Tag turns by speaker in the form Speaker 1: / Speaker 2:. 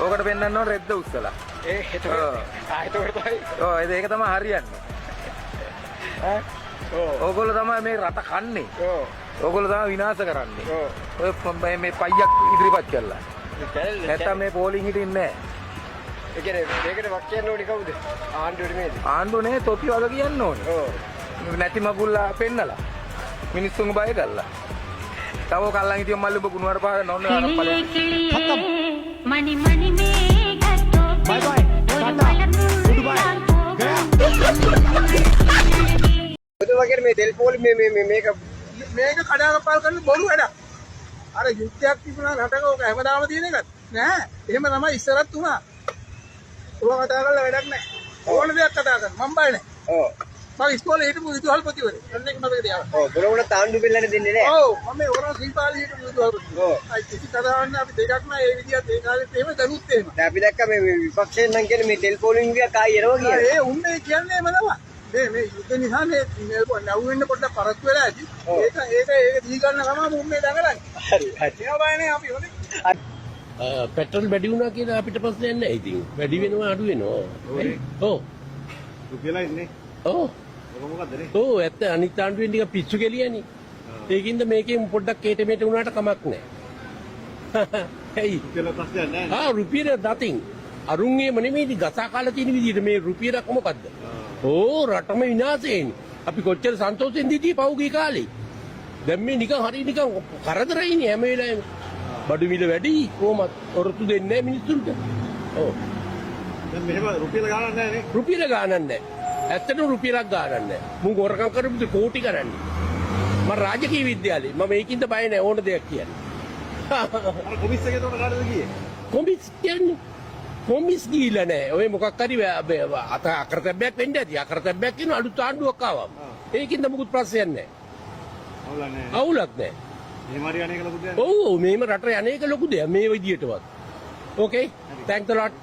Speaker 1: ඕකට පෙන්නන්න ඕන රෙද්ද උස්සලා.
Speaker 2: ඒක
Speaker 1: තමයි හරියන්නේ. ඕගොල්ලෝ තමයි මේ රට කන්නේ. ඕගොල්ලෝ තමයි විනාශ කරන්නේ. ඔය මේ පයියක් ඉදිරිපත් කළා. නැත්තම් මේ පෝලිං හිටින්නේ නැහැ.
Speaker 2: ඒ කියන්නේ මේකට වක් කියන්න ඕනේ කවුද? ආණ්ඩුවේ නේද?
Speaker 1: ආණ්ඩුවේ තොපි වල කියන්න ඕනේ. නැති මගුල්ලා පෙන්නලා. මිනිස්සුන්ව බය කරලා. තව කල්ලන් හිටිය මල්ලි ඔබ කුණුවර පාර නොන්න ආරම් ඵලෙ.
Speaker 3: खत्म मनी मनी में गत्तो bye bye tata goodbye गया
Speaker 2: ඔය වගේ මේ තෙල් පොලි මේක
Speaker 4: කඩාකප්පල් කරන බොරු වැඩ. අර යුද්ධයක් තිබුණා රටක ඕක හැමදාම තියෙන එකක් නෑ. එහෙම තමයි ඉස්සරත් උනා. ඕක කතා කරලා වැඩක් නෑ. ඕන දෙයක් කතා කරන්න මම බය නෑ.
Speaker 2: ඔව්.
Speaker 4: මම ඉස්කෝලේ හිටපු විදුහල්පතිවරේ. අන්න ඒක මතක තියාගන්න.
Speaker 2: ඔව් බොරුණ තාණ්ඩු බෙල්ලට දෙන්නේ නෑ.
Speaker 4: ඔව් මම මේ ඕන සීපාලි හිටපු විදුහල්පති.
Speaker 2: ඔව්.
Speaker 4: අයි කිසි කතාවක් නෑ අපි දෙකක් නෑ ඒ විදිහට ඒ කාලෙත් එහෙම දනුත් එහෙම.
Speaker 2: දැන් අපි දැක්ක මේ විපක්ෂයෙන් නම් කියන්නේ මේ තෙල් පොලිං එක ආයි එනවා කියලා.
Speaker 4: ඒ උන්නේ කියන්නේ එහෙම තමයි. මේ යුද්ධ නිසා මේ නැව් වෙන්න පොඩ්ඩක් පරක්කු වෙලා ඇති. ඒක දී ගන්න ගමන් උන්නේ දඟලන්නේ.
Speaker 2: හරි හරි.
Speaker 4: ඒවා බයනේ අපි හොඳේ.
Speaker 5: පෙට්‍රල් වැඩි වුණා කියලා අපිට ප්‍රශ්නයක් නැහැ ඉතින්. වැඩි වෙනවා අඩු වෙනවා. ඔව්.
Speaker 4: රුපියලයි ඉන්නේ.
Speaker 5: ඔව්.
Speaker 4: ඒක මොකද්ද නේ?
Speaker 5: ඔව් ඇත්ත අනිත් ආණ්ඩුවෙන් ටික පිස්සු කෙලියනේ. ඒකින්ද මේකෙන් පොඩ්ඩක් කේට මේට වුණාට කමක් නැහැ. හයි.
Speaker 4: රුපියල ප්‍රශ්නයක් නැහැ.
Speaker 5: රුපියල nothing. අරුන්ගේම නෙමෙයි ගසා කාලා තියෙන විදිහට මේ රුපියලක් මොකද්ද? ඕ රටම විනාශෙන්නේ. අපි කොච්චර සන්තෝෂෙන් දිදී පහුගිය කාලේ. දැන් මේ නිකන් හරි නිකන් කරදරයිනේ හැම වෙලාවෙම. බඩු මිල වැඩි කොහොමද ඔරොත්තු දෙන්නේ නැහැ මිනිස්සුන්ට. ඔව්.
Speaker 4: දැන් මෙහෙම රුපියල ගානක් නැහැ නේ.
Speaker 5: රුපියල ගානක් නැහැ. ඇත්තටම රුපියලක් ගානක් නැහැ. මුන් ගොරකම් කරපු කෝටි කරන්නේ. මම රාජකීය විද්‍යාලේ. මම ඒකින්ද බය නැහැ ඕන දෙයක් කියන්නේ.
Speaker 4: අර කොමිස් එකේ උඩ කාටද ගියේ?
Speaker 5: කොමිස් කියන්නේ කොමිස් ගිහිල්ලා නැහැ. ඔය මොකක් හරි අකරතැබ්බයක් වෙන්න ඇති. අකරතැබ්බයක් කියන අලුත් ආණ්ඩුවක් ආවම. ඒකින්ද මොකුත් ප්‍රශ්නයක් නැහැ.
Speaker 4: අවුලක් නැහැ.
Speaker 5: අවුලක් නැහැ.
Speaker 4: එහෙම හරි අනේක ලොකු දෙයක්.
Speaker 5: ඔව් මේම රට යන්නේක ලොකු දෙයක් මේ විදියටවත්. ඕකේ. thanks a lot.